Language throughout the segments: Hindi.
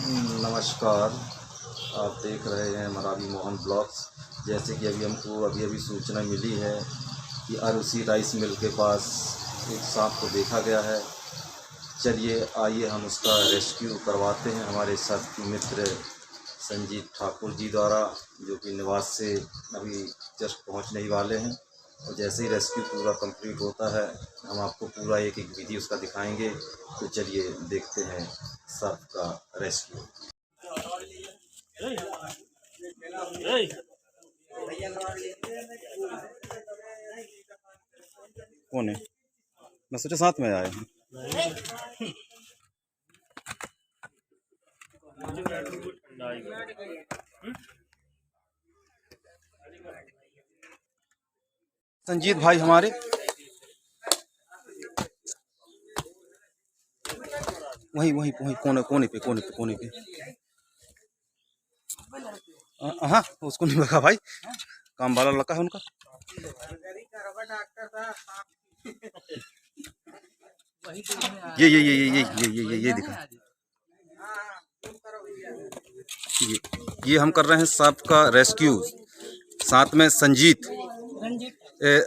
नमस्कार। आप देख रहे हैं मरावी मोहन ब्लॉग्स। जैसे कि हमको अभी सूचना मिली है कि अरुसी राइस मिल के पास एक सांप को देखा गया है। चलिए आइए हम उसका रेस्क्यू करवाते हैं हमारे साथी मित्र संजीत ठाकुर जी द्वारा, जो कि निवास से अभी जस्ट पहुंचने ही वाले हैं। और जैसे ही रेस्क्यू पूरा कंप्लीट होता है हम आपको पूरा एक एक विधि उसका दिखाएंगे। तो चलिए देखते हैं सांप का रेस्क्यू। कौन है? मैं सोचा साथ में आए हैं। संजीत भाई हमारे वहीं वहीं वहीं कोने पे हाँ, उसको नहीं लगा भाई, काम वाला लड़का है उनका। ये दिखा। ये हम कर रहे हैं सांप का रेस्क्यू, साथ में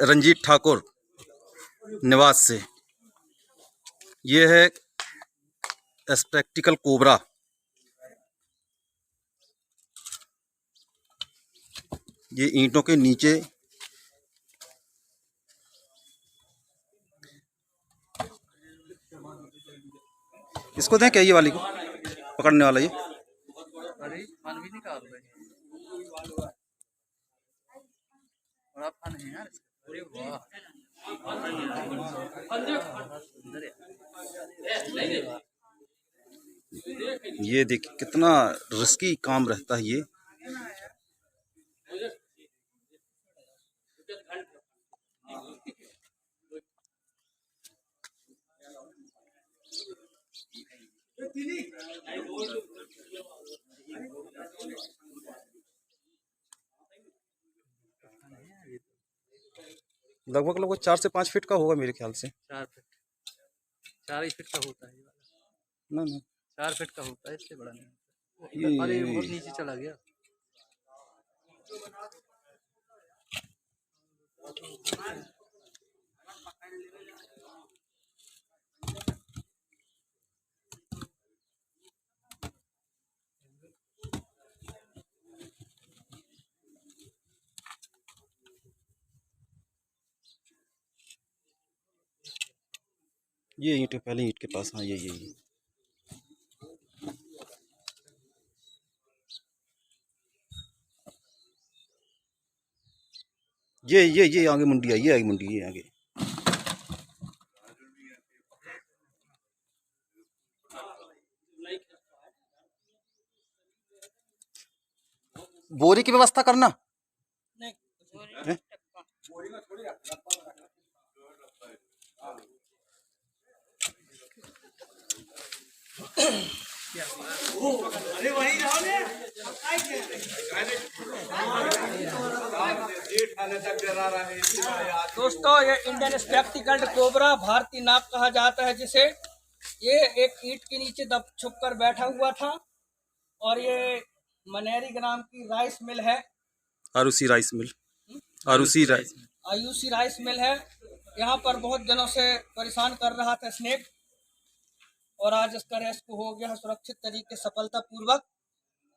रंजीत ठाकुर निवास से। ये है स्पेक्टिकल कोबरा। ये ईंटों के नीचे इसको दें क्या, ये वाली को पकड़ने वाला ये। ये देखिए कितना रिस्की काम रहता है ये। लगभग 4 से 5 फीट का होगा मेरे ख्याल से। 4 फीट, 4 ही फीट का होता है ये ना वाला। 4 फीट का होता है, इससे बड़ा नहीं होता। ये अरे बहुत नीचे चला गया। ये ईंट पहले ईंट के पास। हाँ ये ये आगे मुंडी आई, ये आगे मुंडी, ये आगे। बोरी की व्यवस्था करना। नहीं, दोस्तों, ये इंडियन स्पेक्टिकल्ड कोबरा भारतीय नाग कहा जाता है जिसे। ये एक ईंट के नीचे दब छुप कर बैठा हुआ था। और ये मनेरी ग्राम की राइस मिल है। Arushi rice mill, Ayushi rice mill है। यहाँ पर बहुत दिनों से परेशान कर रहा था स्नेक, और आज इसका रेस्क्यू हो गया है सुरक्षित तरीके सफलतापूर्वक।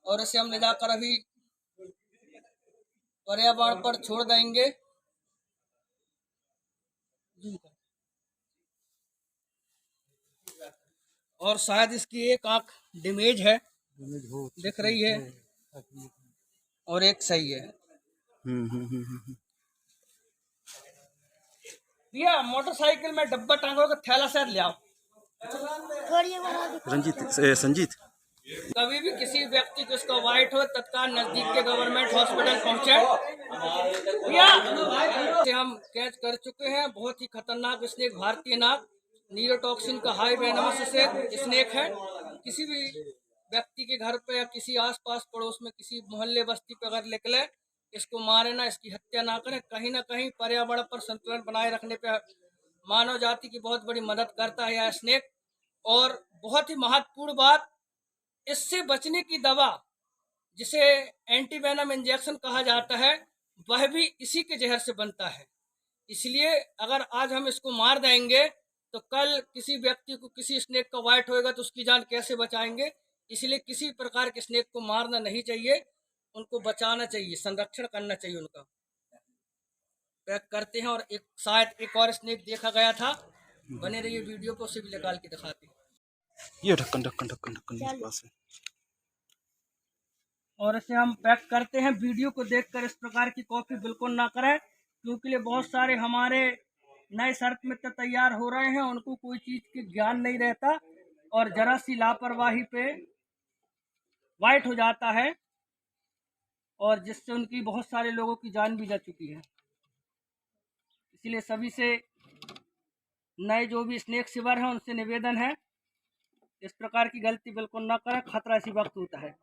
और इसे हम ले जाकर अभी पर्यावरण पर छोड़ देंगे। और शायद इसकी एक आंख डैमेज है, दिख रही है, और एक सही है। भैया मोटरसाइकिल में डब्बा टांगो का थैला शायद ले आओ। संजीत कभी भी किसी व्यक्ति को इसका वाइट हो तत्काल नजदीक के गवर्नमेंट हॉस्पिटल पहुंचे। भैया हम कैच कर चुके हैं बहुत ही खतरनाक स्नेक, भारतीय नाग, न्यूरोटॉक्सिन का हाई वेनमस स्नेक है। किसी भी व्यक्ति के घर पे या किसी आसपास पड़ोस में किसी मोहल्ले बस्ती पे अगर निकले, इसको मारे ना, इसकी हत्या ना करें। कहीं ना कहीं पर्यावरण पर संतुलन बनाए रखने पे मानव जाति की बहुत बड़ी मदद करता है यह स्नेक। और बहुत ही महत्वपूर्ण बात, इससे बचने की दवा जिसे एंटीवेनम इंजेक्शन कहा जाता है वह भी इसी के जहर से बनता है। इसलिए अगर आज हम इसको मार देंगे तो कल किसी व्यक्ति को किसी स्नेक का वाइट होएगा तो उसकी जान कैसे बचाएंगे। इसलिए किसी प्रकार के स्नेक को मारना नहीं चाहिए, उनको बचाना चाहिए, संरक्षण करना चाहिए उनका। पैक करते हैं और शायद एक और स्नेक देखा गया था, बने रहिए वीडियो को, उसे भी निकाल के दिखाते हैं। ये ढक्कन ढक्कन ढक्कन ढक्कन इस पास है। और इसे हम पैक करते हैं। वीडियो को देखकर इस प्रकार की कॉपी बिल्कुल ना करें, क्योंकि बहुत सारे हमारे नए सर्प मित्र तैयार हो रहे हैं, उनको कोई चीज़ की ज्ञान नहीं रहता और जरा सी लापरवाही पे वाइट हो जाता है और जिससे उनकी बहुत सारे लोगों की जान भी जा चुकी है। इसलिए सभी से नए जो भी स्नेक सिवर हैं उनसे निवेदन है, इस प्रकार की गलती बिल्कुल ना करें, खतरा इसी वक्त होता है।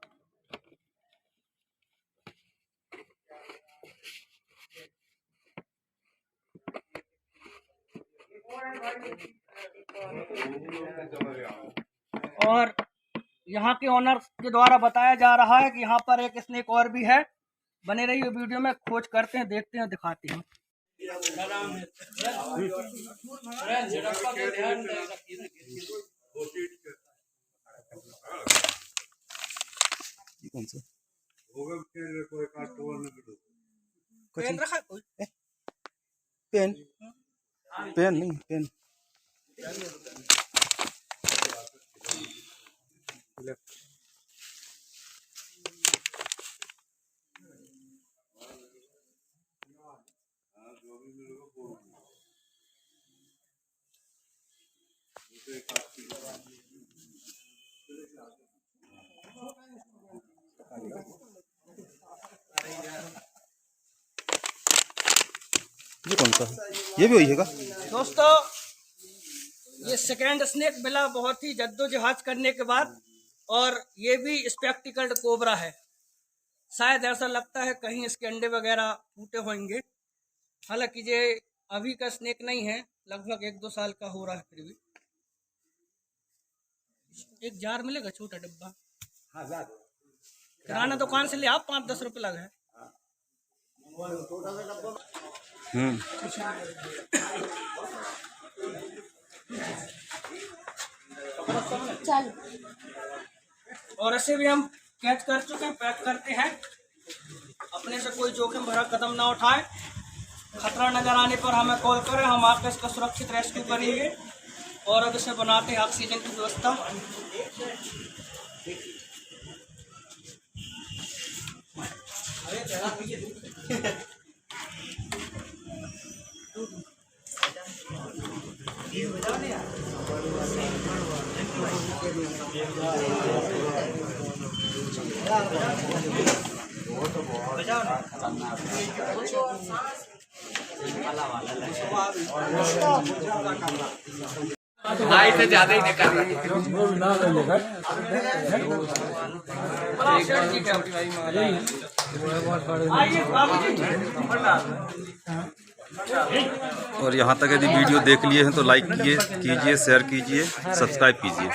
और यहाँ के ऑनर के द्वारा बताया जा रहा है कि यहाँ पर एक स्नेक और भी है। बने रहिए वीडियो में, खोज करते हैं, देखते हैं, दिखाते हैं। कौन सा पेन रखा कोई? पेन? पेन नहीं, पेन ये कौन सा है? ये भी वही है का? दोस्तों, ये सेकेंड स्नेक मिला बहुत ही जद्दोजहद करने के बाद, और ये भी स्पेक्टिकल्ड कोबरा है। शायद ऐसा लगता है कहीं इसके अंडे वगैरह फूटे होंगे, हालांकि ये अभी का स्नेक नहीं है, लगभग 1-2 साल का हो रहा है। फिर भी एक जार मिलेगा, छोटा डिब्बा, किराना दुकान से ले आप, 5-10 रुपये लगे हैं। चल। और ऐसे भी हम कैच कर चुके हैं, पैक करते हैं। अपने से कोई जोखिम भरा कदम ना उठाए, खतरा नजर आने पर हमें कॉल करें, हम आकर इसका सुरक्षित रेस्क्यू करेंगे और अब इसे बनाते हैं ऑक्सीजन की व्यवस्था। से ज्यादा ही निकल रहा और यहाँ तक यदि वीडियो देख लिए हैं तो लाइक कीजिए, शेयर कीजिए, सब्सक्राइब कीजिए।